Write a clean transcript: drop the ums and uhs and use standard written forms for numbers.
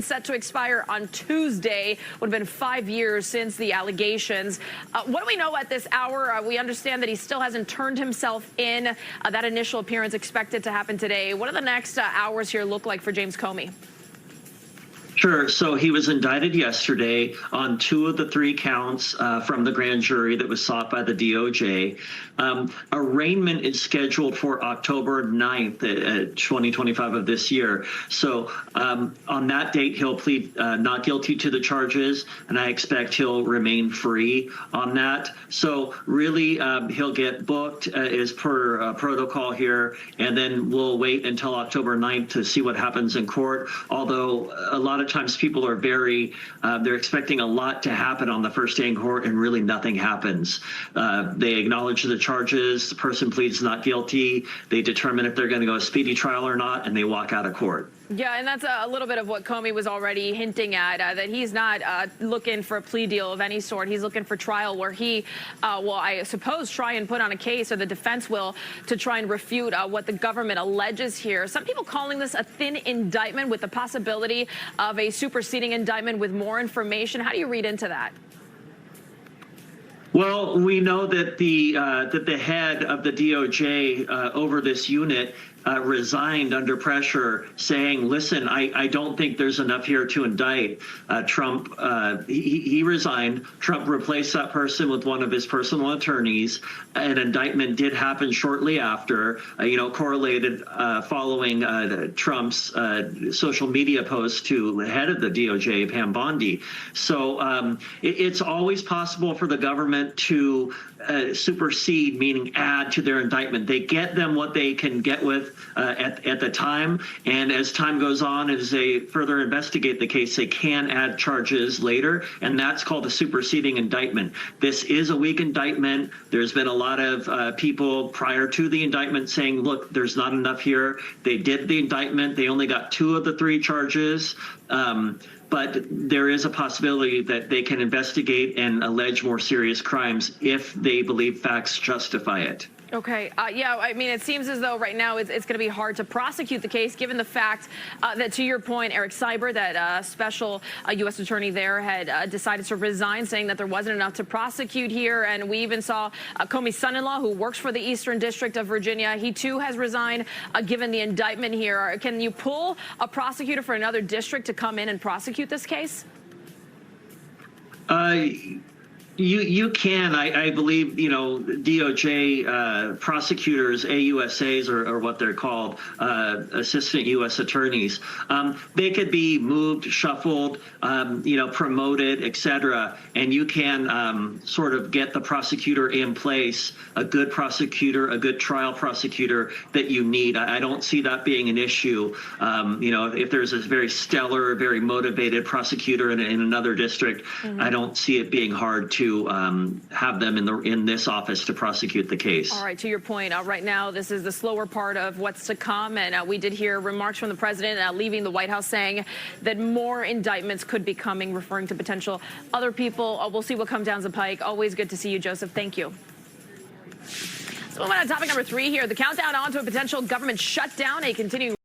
Set to expire on Tuesday. Would have been 5 years since the allegations. What do we know at this hour? We understand that he still hasn't turned himself in. That initial appearance expected to happen today. What do the next hours here look like for James Comey? Sure. So he was indicted yesterday on 2 of the 3 counts from the grand jury that was sought by the DOJ. Arraignment is scheduled for October 9th, 2025 of this year. So on that date, he'll plead not guilty to the charges, and I expect he'll remain free on that. So really, he'll get booked as per protocol here, and then we'll wait until October 9th to see what happens in court. Although a lot of times people are they're expecting a lot to happen on the first day in court, and really nothing happens. They acknowledge the charges, the person pleads not guilty, they determine if they're going to go a speedy trial or not, and they walk out of court. Yeah, and that's a little bit of what Comey was already hinting at, that he's not looking for a plea deal of any sort. He's looking for trial where he will, I suppose, try and put on a case, or the defense will, to try and refute what the government alleges here. Some people calling this a thin indictment with the possibility of a superseding indictment with more information. How do you read into that? Well, we know that the head of the DOJ over this unit resigned under pressure, saying, listen, I don't think there's enough here to indict. Trump, he resigned. Trump replaced that person with one of his personal attorneys. An indictment did happen shortly after, correlated following Trump's social media post to the head of the DOJ, Pam Bondi. So it's always possible for the government to supersede, meaning add to their indictment. They get them what they can get with at the time, and as time goes on, as they further investigate the case, they can add charges later, and that's called a superseding indictment. This is a weak indictment. There's been a lot of people prior to the indictment saying, look, there's not enough here. They did the indictment. They only got 2 of the 3 charges. But there is a possibility that they can investigate and allege more serious crimes if they believe facts justify it. Okay. Yeah, I mean, it seems as though right now it's going to be hard to prosecute the case, given the fact that, to your point, Eric Cyber, that special U.S. attorney there, had decided to resign, saying that there wasn't enough to prosecute here. And we even saw Comey's son-in-law, who works for the Eastern District of Virginia. He, too, has resigned, given the indictment here. Can you pull a prosecutor for another district to come in and prosecute this case? You can, I believe, DOJ prosecutors, AUSAs, or what they're called, assistant U.S. attorneys. They could be moved, shuffled, promoted, etc. And you can sort of get the prosecutor in place, a good prosecutor, a good trial prosecutor that you need. I don't see that being an issue. If there's a very stellar, very motivated prosecutor in another district, I don't see it being hard to have them in this office to prosecute the case. All right, to your point, right now this is the slower part of what's to come, and we did hear remarks from the president leaving the White House saying that more indictments could be coming, referring to potential other people. We'll see what comes down the pike. Always good to see you, Joseph. Thank you. So moving on to topic number 3 here, the countdown on to a potential government shutdown, a continuing